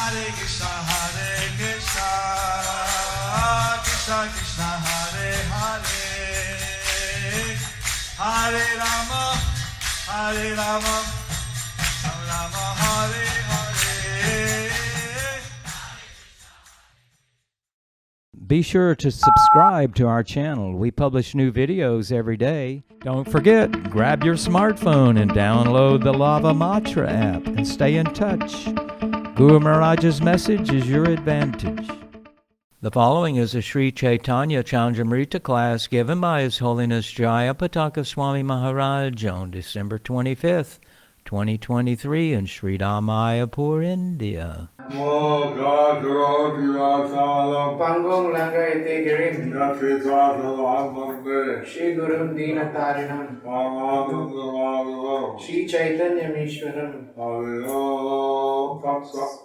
Hare Krishna, Krishna Krishna, Hare Hare, Hare Rama, Rama Rama, Hare Hare. Be sure to subscribe to our channel. We publish new videos every day. Don't forget, grab your smartphone and download the Lava Matra app and stay in touch. Guru Maharaj's message is your advantage. The following is a Sri Chaitanya Chandramrita class given by His Holiness Jayapataka Swami Maharaj on December 25th, 2023 in Sri Mayapur, India. Pangong Langayate Girim Shri Gurum Dinatarinam Shri Chaitanya Mishwaram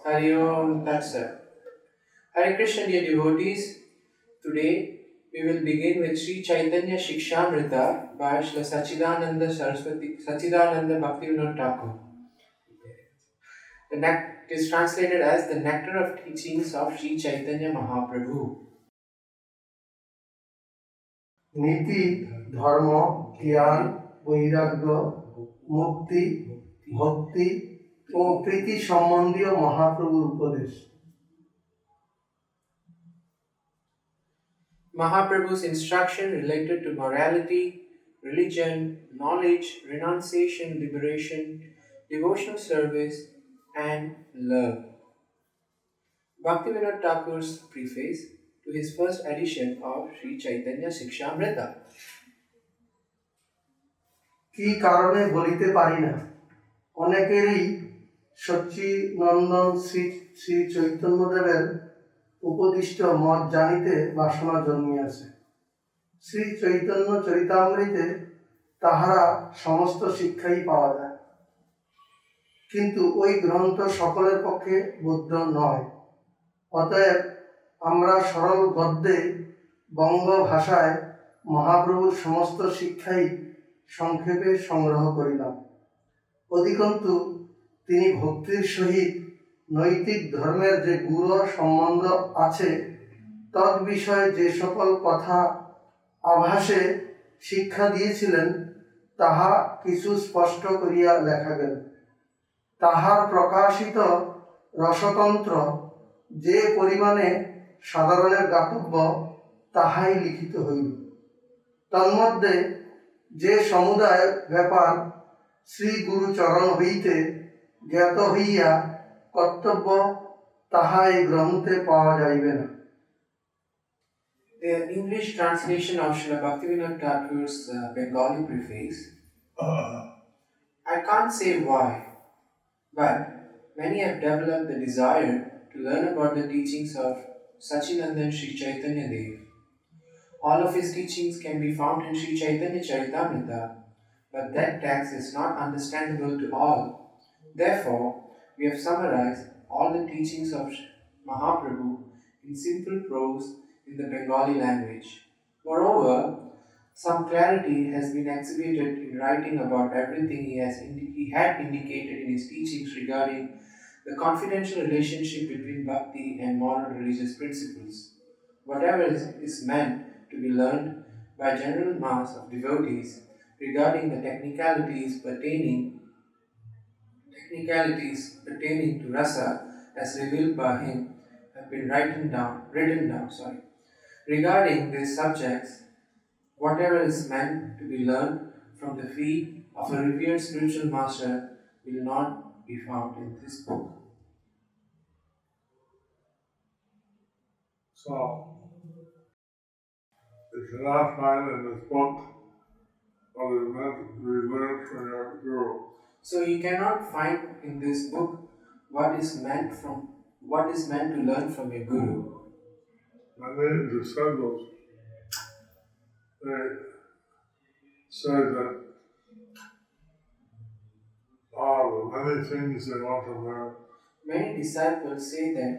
Hari Om Tatsa. Hare Krishna, dear devotees. Today we will begin with Sri Chaitanya Shikshamrita by Srila Sachidananda Bhaktivinoda Thakur. It is translated as the nectar of teachings of Sri Chaitanya Mahaprabhu. নীতি, ধর্ম, জ্ঞান, বৈরাগ্য, মুক্তি, ভক্তি ও প্রীতি সম্বন্ধীয় মহাপ্রভুর উপদেশ। Mahaprabhu's instruction related to morality, religion, knowledge, renunciation, liberation, devotional service, and love. Bhaktivinoda Thakur's preface to his first edition of Sri Chaitanya Shikshamrita. কি কারণে বলিতে পারি না, অনেকেরই সচ্চিদানন্দ শ্রী শ্রী চৈতন্যদেবের উপদিষ্ট মত জানিতে বাসনা জন্মিয়াছে। শ্রী চৈতন্য চরিতামৃতে তাহারা সমস্ত শিক্ষাই পাওয়া যায়, কিন্তু ওই গ্রন্থ সকলের পক্ষে বোধ্য নয়। অতএব আমরা সরল গদ্যে বঙ্গ ভাষায় মহাপ্রভুর সমস্ত শিক্ষাই সংক্ষেপে সংগ্রহ করিলাম। অধিকন্তু তিনি ভক্তির সহিত নৈতিক ধর্মের যে গূঢ় সম্বন্ধ আছে, তৎ বিষয়ে যে সকল কথা আভাসে শিক্ষা দিয়েছিলেন, তাহা কিছু স্পষ্ট করিয়া লেখা গেল। তাহার প্রকাশিত রসতন্ত্র যে পরিমাণে সাধারণের জ্ঞাতব্য, তাহাই লিখিত হইল। তন্মধ্যে যে সমুদায় ব্যাপার শ্রী গুরুচরণ হইতে জ্ঞাত হইয়া কর্তব্য, তাহা এই গ্রন্থে পাওয়া যাইবে না। The English translation of Srila Bhaktivinoda Thakur's Bengali preface. I can't say why, but many have developed the desire to learn about the teachings of Sachidananda Sri Chaitanya Dev. All of his teachings can be found in Sri Chaitanya Charitamrita, but that text is not understandable to all. Therefore, we have summarized all the teachings of Mahaprabhu in simple prose in the Bengali language. Moreover, some clarity has been exhibited in writing about everything he had indicated in his teachings regarding the confidential relationship between bhakti and moral religious principles. Whatever is meant to be learned by general mass of devotees regarding the technicalities pertaining to rasa as revealed by him have been written down. Regarding these subjects, whatever is meant to be learned from the feet of a revered spiritual master will not be found in this book. So, you cannot find in this book what is meant to be learned from your guru. So you cannot find in this book what is meant to learn from your guru. Many disciples, they say that many things they want to learn. Many disciples say that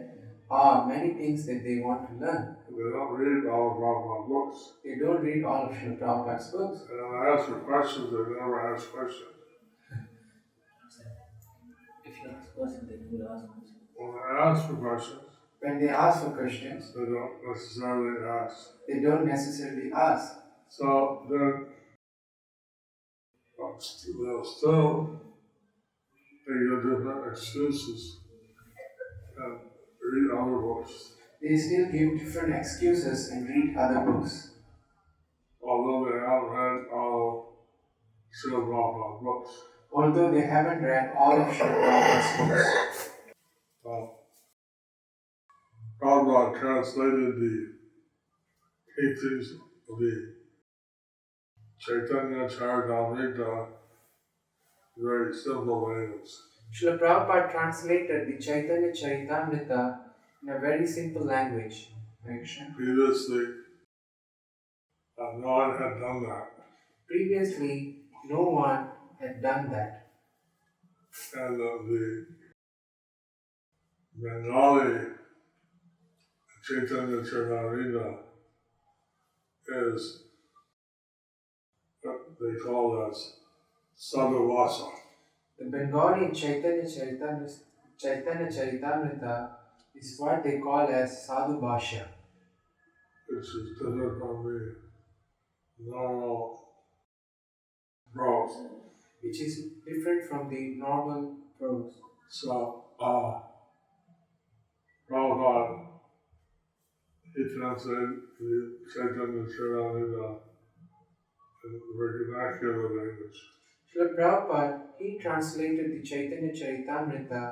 many things that they want to learn. They don't read all of Prabhupada's books. They don't read all of Srila Prabhupada's books. And when I ask for questions, they never ask questions. If you ask questions, they will ask questions. When I ask for questions, When they ask for questions, they don't necessarily ask. they don't necessarily ask. So then they'll still give different excuses and read other books, They still give different excuses and read other books, although they haven't read all Srila Prabhupada books. although they haven't read all of Srila Prabhupada's books. Prabhupada translated the teachings of the Chaitanya Charitamrita in very simple language. Srila Prabhupada translated the Chaitanya Charitamrita in a very simple language. Hare Krishna. Previously, no one had done that. Previously, no one had done that. And the Bengali Chaitanya Charitamrita is what they call as Sadhavasa. The Bengali Chaitanya Charitamrita is what they call as Sadhu Bhashya, Which is different from the normal prose. which is different from the normal prose. So, Prabhupada, he translated the Chaitanya Charitamrita in vernacular language. Srila Prabhupada, he translated the Chaitanya Charitamrita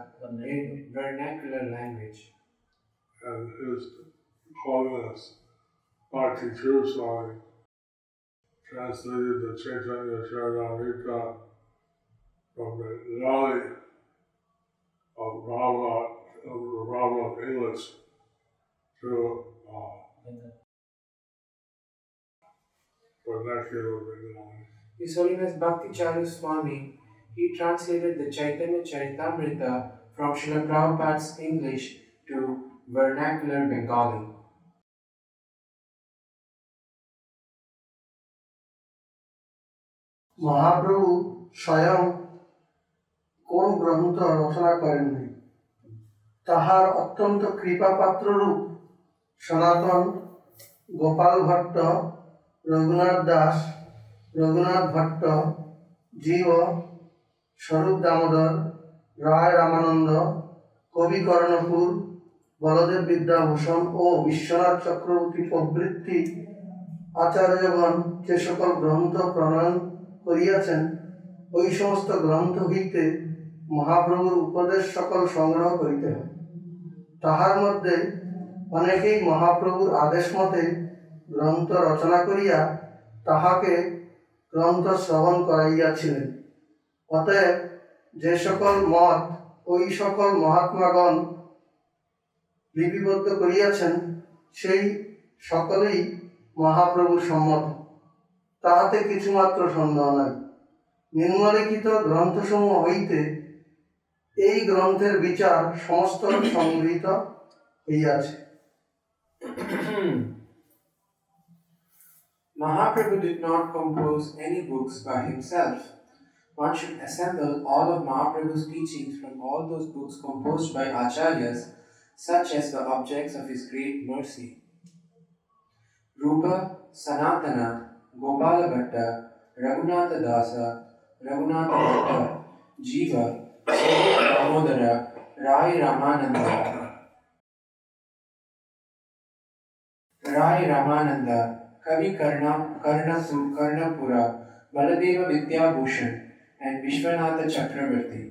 in vernacular language. And His Holiness Bhakti Tirtha Swami translated the Chaitanya Charitamrita from the Bengali of Brahma English to vernacular Bengali. His Holiness Bhakti Charu Swami, he translated the Chaitanya Charitamrita from Srila Prabhupada's English to vernacular Bengali. Mahaprabhu স্বয়ং কোন গ্রন্থ রচনা করেননি, তাহার অত্যন্ত কৃপাপাত্ররূপ সনাতন, গোপাল ভট্ট, রঘুনাথ দাস, রঘুনাথ ভট্ট, জীব, স্বরূপ দামোদর, রায় রামানন্দ, কবি কর্ণপুর, বলদেব বিদ্যাভূষণ ও বিশ্বনাথ চক্রবর্তী প্রভৃতি আচার্যগণ যে সকল গ্রন্থ প্রণয়ন করিয়াছেন, ওই সমস্ত গ্রন্থ হইতে মহাপ্রভুর উপদেশ সকল সংগ্রহ করিতে হয়। তাহার মধ্যে অনেকেই মহাপ্রভুর আদেশ মতে গ্রন্থ রচনা করিয়া তাহাকে গ্রন্থ শ্রবণ করাইয়াছিলেন। অতএব যে সকল মত ওই সকল মহাত্মাগণ লিপিবদ্ধ করিয়াছেন, সেই সকলেই মহাপ্রভুর সম্মত, তাহাতে কিছুমাত্র সন্দেহ নাই। নিম্নলিখিত গ্রন্থসমূহ হইতে এই গ্রন্থের বিচার সমস্ত সংগৃহীত হইয়াছে। Mahaprabhu did not compose any books by himself. One should assemble all of Mahaprabhu's teachings from all those books composed by acharyas, such as the objects of his great mercy. Rupa, Sanatana, Gopala Bhatta, Raghunatha Dasa, Raghunatha Bhatta, Jiva, Sri Damodara, Rai Ramananda, Kavi Karnapura, Baladeva Vidyabhushan, and Vishwanatha Chakravarti.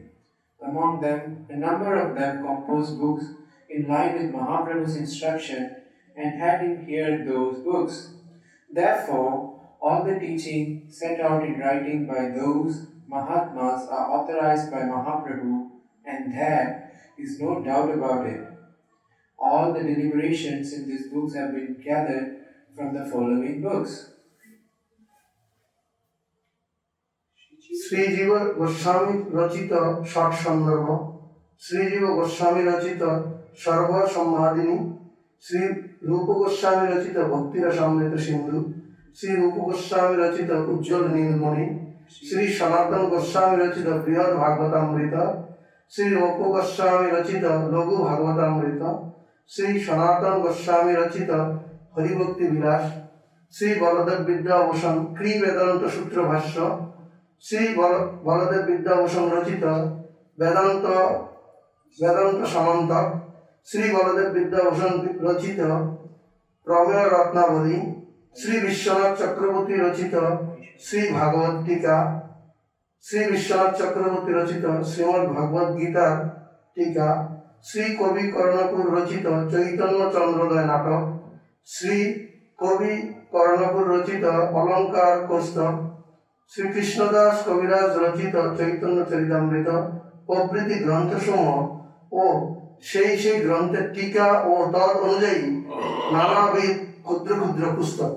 Among them, a number of them composed books in line with Mahaprabhu's instruction and had him hear those books. Therefore, all the teaching set out in writing by those Mahatmas are authorized by Mahaprabhu, and there is no doubt about it. All the deliberations in these books have been gathered from the following books. Srijib Goswami রচিত ষট সন্দর্ভ, শ্রীজীব গোস্বামী রচিত সর্ব সম্মাদিনী, শ্রী রূপ গোস্বামী রচিত ভক্তিরসামৃত সিন্ধু, শ্রী রূপ গোস্বামী রচিত উজ্জ্বল নীলমণি, শ্রী সনাতন গোস্বামী রচিত বৃহৎ ভাগবতামৃত, শ্রী রূপ গোস্বামী রচিত লঘু ভাগবতামৃত, শ্রী সনাতন গোস্বামী রচিত হরিভক্তি বিলাস, শ্রী বলদেব বিদ্যাভূষণ ক্রি বেদান্ত সূত্র ভাষ্য, শ্রী বলদেব বিদ্যাভূষণ রচিত বেদান্ত বেদান্ত সামন্তক, শ্রী বলদেব বিদ্যাভূষণ রচিত প্রমেয় রত্নাবলী, শ্রী বিশ্বনাথ চক্রবর্তী রচিত শ্রী ভাগবত টিকা, শ্রী বিশ্বনাথ চক্রবর্তী রচিত শ্রীমদ্ ভগবদ গীতার টিকা, শ্রী কবি কর্ণপুর রচিত চৈতন্য চন্দ্রোদয় নাটক, শ্রী কবি কর্ণপুর রচিত অলঙ্কার কৌস্তব, শ্রী কৃষ্ণদাস কবিরাজ রচিত চৈতন্য চরিতামৃত প্রভৃতি গ্রন্থসমূহ ও সেই সেই গ্রন্থের টিকা ও তদ অনুযায়ী নানাবিধ ক্ষুদ্র ক্ষুদ্র পুস্তক।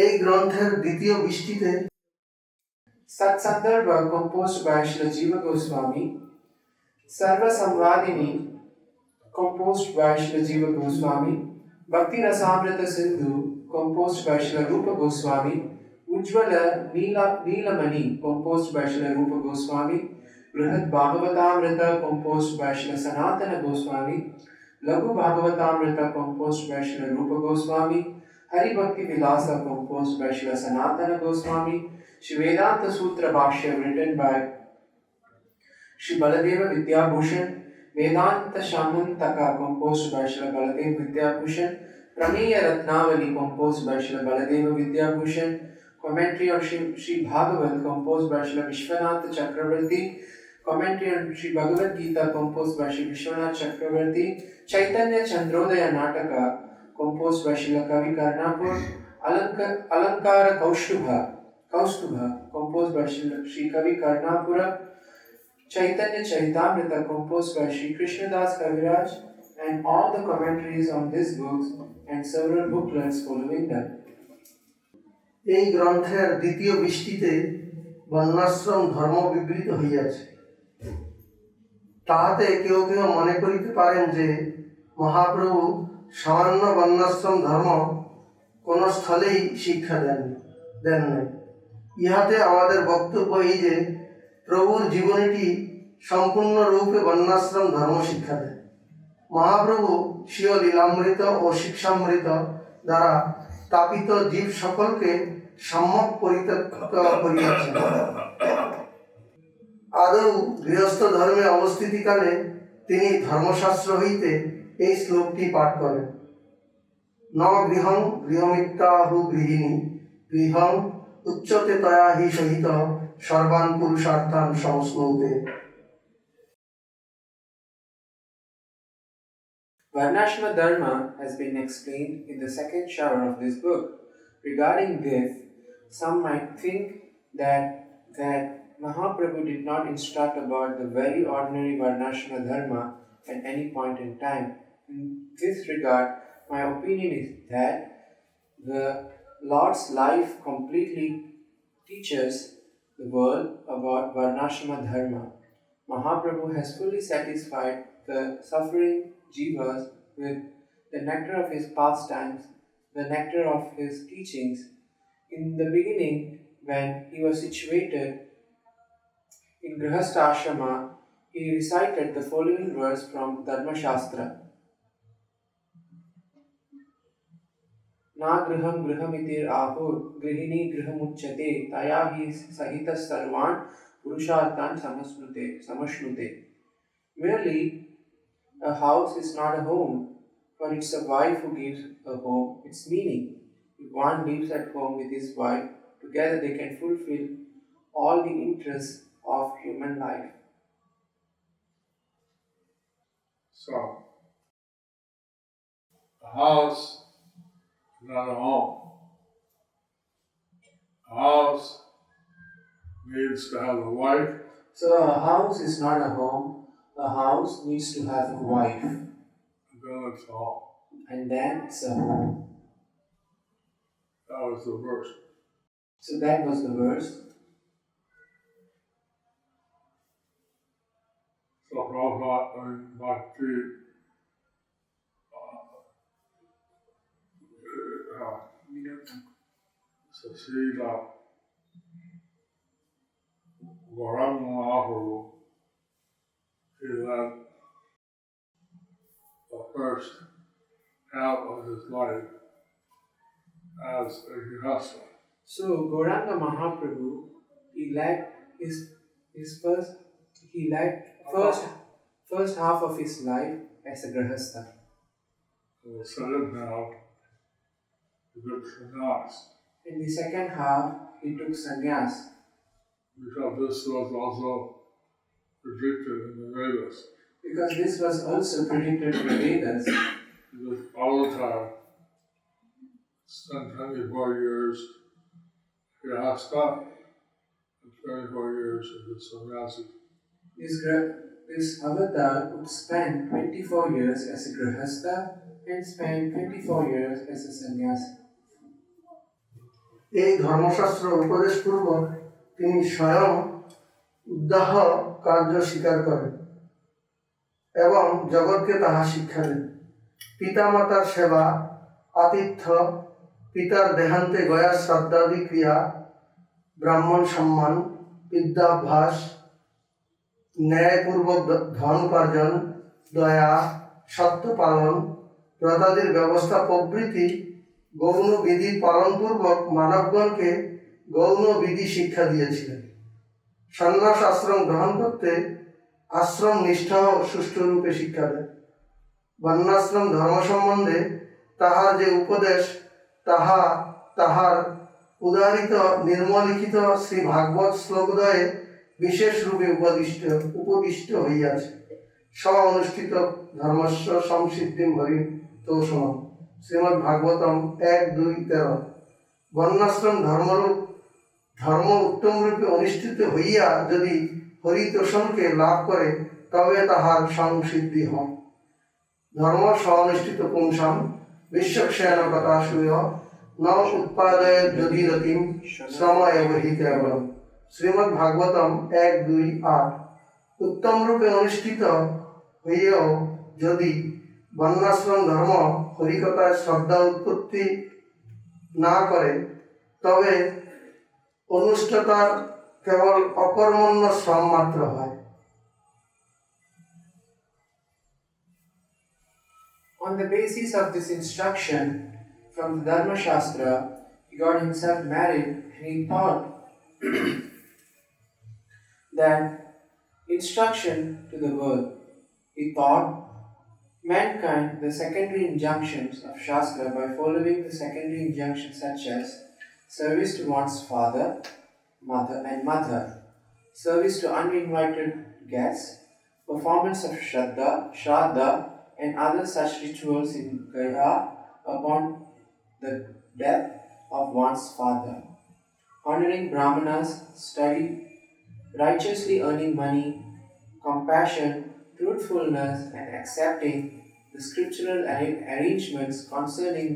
এই গ্রন্থের দ্বিতীয় বৃষ্টিতে Satsandarbha composed by Srila Jiva Goswami, Sarva Samvadini composed by Srila Jiva Goswami, Bhakti Rasamrita Sindhu composed by Srila Rupa Goswami, Ujjvala Neelamani composed by Srila Rupa Goswami, Brihad Bhagavatamrita composed by Srila Sanatana Goswami, Laghu Bhagavatamrita composed by Srila Rupa Goswami, Hari Bhakti Vilasa composed by Srila Sanatana Goswami, Shri Vedanta Sutra Bhashya written by Shri Baladeva Vidyabhushan, Vedanta Shamantaka composed by Shri Baladeva Vidyabhushan, Prameya Ratnavali composed by Shri Baladeva Vidyabhushan, commentary on Shri Bhagavat composed by Shri Vishwanath Chakravarti, commentary on Shri Bhagavad Gita composed by Shri Vishwanath Chakravarti, Chaitanya Chandrodaya Nataka composed by Shri Kavi Karnapur, Alankara Kaustuba composed by Shri Kavi Karnapura, Chaitanya Charitamrita composed by Shri Krishnadas Kaviraj, and all the commentaries on these books and several booklets following them. এই গ্রন্থের দ্বিতীয় বৃষ্টিতে বর্ণাশ্রম ধর্ম বিবৃত হইয়াছে। তাহাতে কেউ কেউ মনে করিতে পারেন যে মহাপ্রভু সামান্য বর্ণাশ্রম ধর্ম কোন স্থলেই শিক্ষা দেন নাই। ইহাতে আমাদের বক্তব্য এই যে প্রভুর জীবনীটি সম্পূর্ণরূপে বর্ণাশ্রম ধর্ম শিক্ষা দেয়। মহাপ্রভু স্বীয় লীলামৃত ও শিক্ষামৃত দ্বারা তাপিত জীব সকলকে সম্যক পরিত্যক্ত করিয়াছেন। আদৌ গৃহস্থ ধর্মে অবস্থিতিকালে তিনি ধর্মশাস্ত্র হইতে এই শ্লোকটি পাঠ করেন। ন গৃহং গৃহমিত্যাহু গৃহিণী গৃহং উচ্চতে তয়া হি সহিত সর্বান পুরুষার্থান সংস্নুতে। Varnashrama Dharma has been explained in the second shower of this book. Regarding this, some might think that Mahaprabhu did not instruct about the very ordinary Varnashrama Dharma at any point in time. In this regard, my opinion is that the Lord's life completely teaches the world about Varnashrama Dharma. Mahaprabhu has fully satisfied the suffering jivas with the nectar of his pastimes, the nectar of his teachings. In the beginning, when he was situated in Grihastha Ashrama, he recited the following verse from Dharma Shastra. Na griham grihamitir ahur grihini grihamuchyate taya hi sahitas sarvan purusharthan samashnute. Merely, a house is not a home, for it's a wife who gives a home its meaning. If one lives at home with his wife, together they can fulfill all the interests of human life. So, a house is not a home. A house needs to have a wife. So a house is not a home. A house needs to have a wife, And then it's a home. and then it's a home. That was the verse. So that was the verse. So Prabhupada in Bhakti Sasila Gauranga Mahaprabhu he led the first half of his life as a grihastha. So Gauranga Mahaprabhu, he led first half of his life as a grihastha. In the second half, he took sannyas, In the second half, he took sannyas because this was also predicted in the Vedas. because this was also predicted in the Vedas. Because Avatar spent 24 years grihastha and 24 years as a sannyasi. This avatar would spend 24 years as a grihastha and spend 24 years as a sannyasi. এই ধর্মশাস্ত্র উপদেশপূর্বক তিনি স্বয়ং উদ্দাহ কার্য স্বীকার করেন এবং জগৎকে তাহা শিক্ষা দেন। পিতামাতার সেবা, আতিথ্য, পিতার দেহান্তে গয়া শ্রাদ্ধাদি ক্রিয়া, ব্রাহ্মণ সম্মান, বিদ্যাভ্যাস, ন্যায়পূর্বক ধন উপার্জন, দয়া, সত্য পালন, ব্রতাদির ব্যবস্থা প্রভৃতি গৌণ বিধি পালনপূর্বক মানবগণকে গৌণ বিধি শিক্ষা দিয়েছিলেন। সন্ন্যাস আশ্রম গ্রহণ করতে আশ্রম নিষ্ঠা ও সুষ্ঠুরূপে শিক্ষা দেন। বর্ণাশ্রম ধর্ম সম্বন্ধে তাহার যে উপদেশ তাহার উদাহৃত নির্মলিখিত শ্রী ভাগবত শ্লোকদ্বয়ে বিশেষ রূপে উপদিষ্ট হইয়াছে। স্ব অনুষ্ঠিত ধর্মস্ব সংসিদ্ধিম হরি তোষণ, শ্রীমদ্ ভাগবতম 1:2-13। বর্ণাশ্রম ধর্ম উত্তম রূপে অনুষ্ঠিত হইয়া যদি হরিতোষণকে লাভ করে তবে তাহার সংসিদ্ধি হয়। ধর্ম স্ব-অনুষ্ঠিত পুংসাম বিশ্বক্ষেণ কথাশূয় ন উৎপাদয় যদিরতিম শ্রম এব হি কেবলম, শ্রীমদ্ ভাগবতম 1:2-8। উত্তম রূপে অনুষ্ঠিত হইয়াও যদি বর্ণাশ্রম ধর্ম হরিকথায় শ্রদ্ধা উৎপত্তি না করে তবে অনুষ্ঠিতার কেবল অকর্মণ্য শ্রম মাত্র হয়। On the basis of this instruction from the Dharma Shastra, he got himself married and he thought that instruction to the world. He taught mankind the secondary injunctions of Shastra by following the secondary injunctions such as service to one's father, mother, service to uninvited guests, performance of Shraddha, and other such rituals in Gaya upon the death of one's father, honoring Brahmanas, study, righteously earning money, compassion, truthfulness, and accepting the scriptural arrangements concerning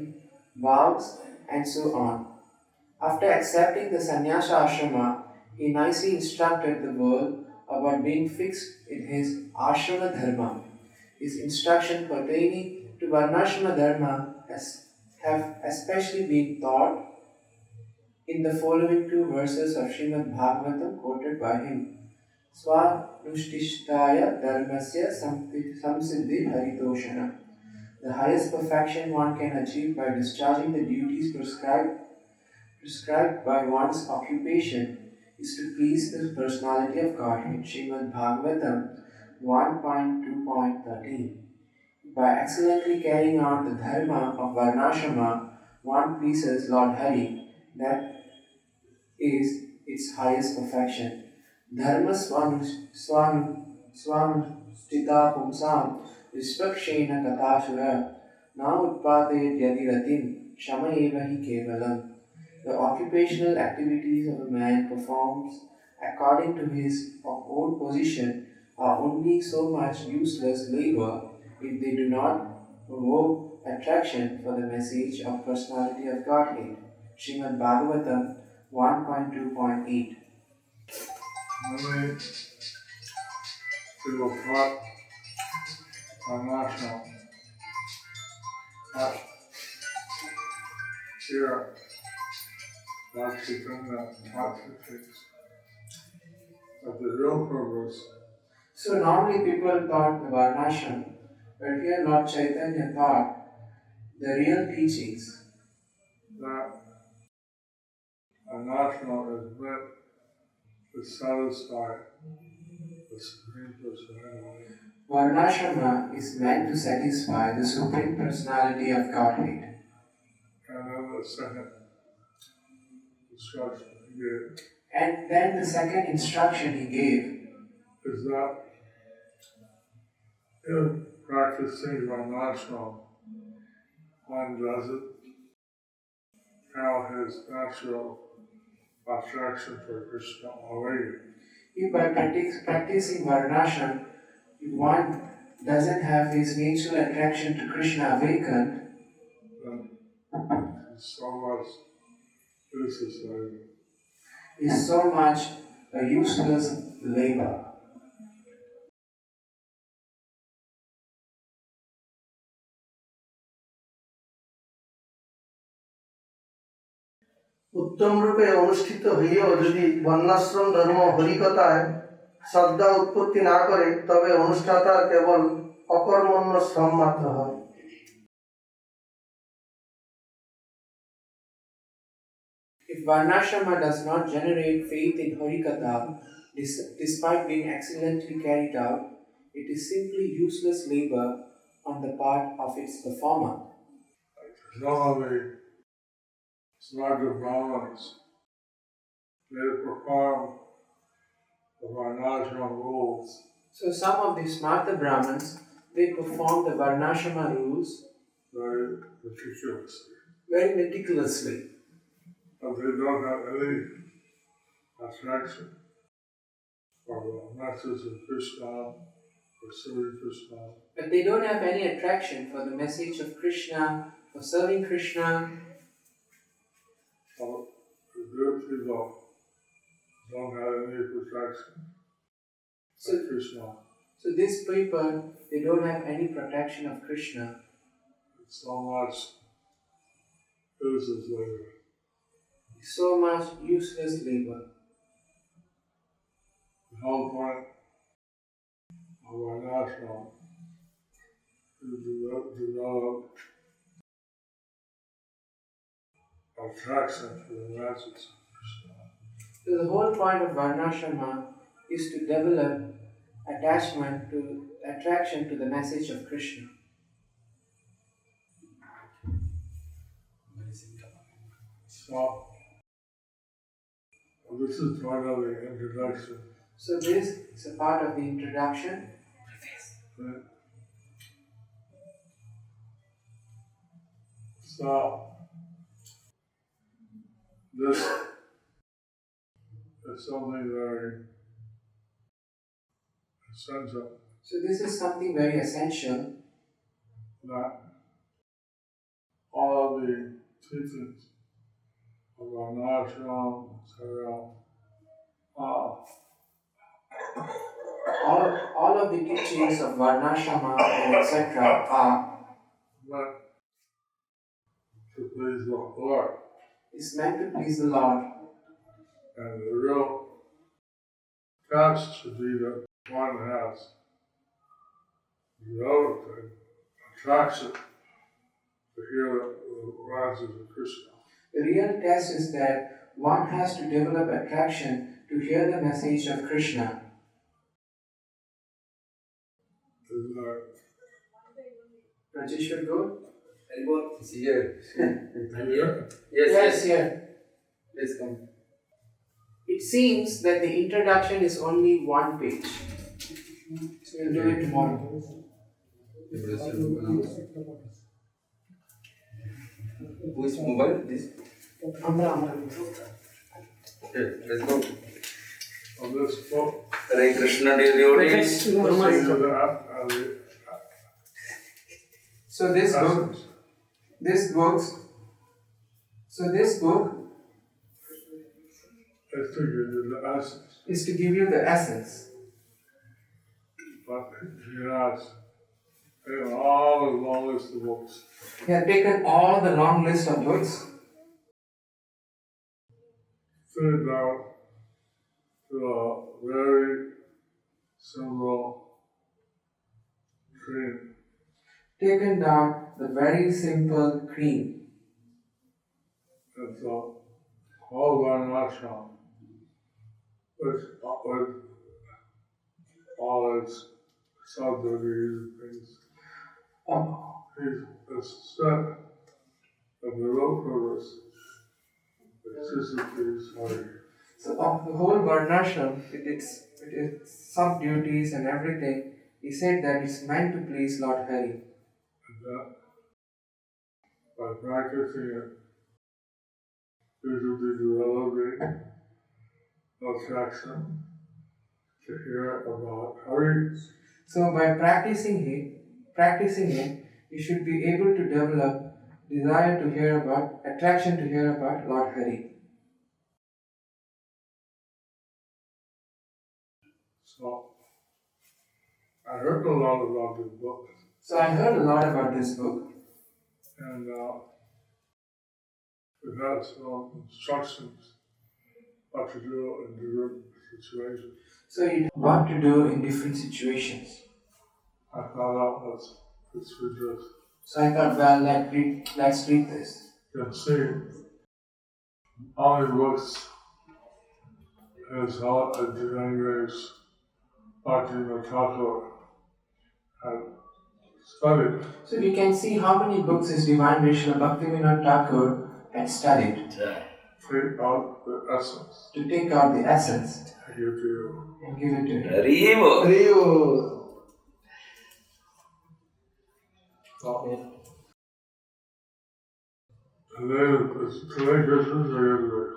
vows, and so on. After accepting the sannyasa ashrama, he nicely instructed the world about being fixed in his ashrama dharma. His instruction pertaining to varnashrama dharma have especially been taught in the following 2 verses of Srimad Bhagavatam quoted by him. Swanushtishthaya dharmasya samsiddhi haritoshana. The highest perfection one can achieve by discharging the duties prescribed by one's occupation is to please the personality of Godhead. Srimad Bhagavatam 1.2.13. By excellently carrying out the dharma of varnashrama, one pleases Lord Hari, that is its highest perfection. Dharma swanustita pumsam vispakshena kathasura na utpadayat yadiratim shama eva hi kevalam. The occupational activities of a man performs according to his own position are only so much useless labor if they do not provoke attraction for the message of personality of Godhead. Srimad Bhagavatam 1.2.8. Many people taught varnashrama. Here, Lord Chaitanya taught the things, but the real purpose So normally people thought the Varnashram, but here Lord Chaitanya thought the real teachings. that an ashram is meant to satisfy the Supreme Personality. Varnashrama is meant to satisfy the Supreme Personality of Godhead. And then the second instruction he gave And then the second instruction he gave is that in practicing Varnashram, one doesn't have his natural attraction for Krishna already. if by practicing Varnashram, one doesn't have his natural attraction to Krishna awakened, Then so much useless labor. is so much a useless labor. উত্তম রূপে অনুষ্ঠিত হইয়াও যদি বর্ণাশ্রম ধর্ম হরিকথায় শ্রদ্ধা উৎপত্তি না করে তবে অনুষ্ঠাতার কেবল অকর্মণ্য শ্রম মাত্র হয়। If Varnashrama does not generate faith in Harikatha, despite being excellently carried out, it is simply useless labor on the part of its performer. Normally, Smarta Brahmins, they perform the Varnashram rules So some of the Smarta Brahmins, they perform the Varnashrama rules very meticulously. very meticulously. But they don't have any attraction for the message of Krishna or serving Krishna. But they don't have any attraction for the message of Krishna, for serving Krishna. So the good people don't have any protection So, for Krishna. so these people, they don't have any protection of Krishna. It's so much useless labor. So much useless labor. The whole point of our ashram is to develop attraction for the message of Krishna. So the whole point of Varnashrama is to develop attraction to the message of Krishna. So, this is part of the introduction. So this is a part of the introduction. Right? So, this is something very essential So this is something very essential that all of the teachings of our Varnashram, etc., all of the teachings of Varnashrama and etc. are meant to please the Lord. is meant to please the Lord. And the real test should be that one has developed attraction to hear the message of Krishna. The real test is that one has to develop attraction to hear the message of Krishna. Isn't that Rajesh will go? Is he here? I'm here? Yes, here. Please come. It seems that the introduction is only one page. So we'll do it tomorrow. Who is mobile? This? Amra. Okay, let's go. on this book? Hare Krishna devotees. So this book It's to give you the essence. is to give you the essence. But he has taken all the long list of books, He had taken all the long list of books, fit it down to a very simple cream. Taken down the very simple cream. And so all Varnashram with all its subdivisions and things. He's a step of the real purpose. So of the whole Varnashram, with its sub-duties and everything, he said that it's meant to please Lord Hari. And that, by practicing it, we will be developing attraction to hear about Hari. So by practicing it, you should be able to develop desire to hear about, attraction to hear about Lord Hari. So, I heard a lot about this book, So I heard a lot about this book, and it has some instructions what to do in different situations. so what to do in different situations. I found out let's read this. So I thought, well, let's read this. You can see how it looks as how a Divine Bhaktivinoda Thakur had studied. So we can see how many books His Divine Grace Srila Bhaktivinoda Thakur had studied Take out the essence to take out the essence and give to you. and give it to him. Haribo. Today Christmas or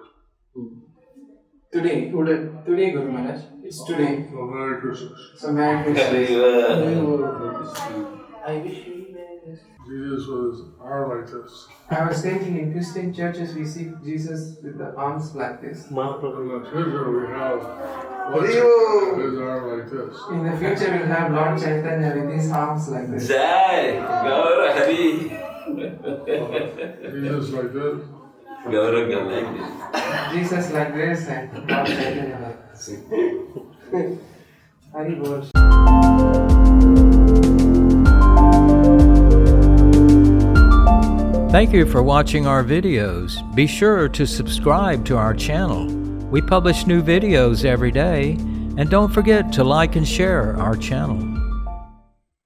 Today, Guru Maharaj, it's today. so Merry Christmas. So Merry Christmas. Haribo. I wish you Merry Christmas. Jesus was arm like this. I was thinking in Christian churches we see Jesus with the arms like this. In the future we have Haribo. his arm like this. In the future we'll have Lord Chaitanya with his arms like this. Jai. Gaur Hari. Jesus like this. Gaur like this. Jesus like this and Lord Chaitanya like this. Hari Bol. Thank you for watching our videos. Be sure to subscribe to our channel. We publish new videos every day. And don't forget to like and share our channel.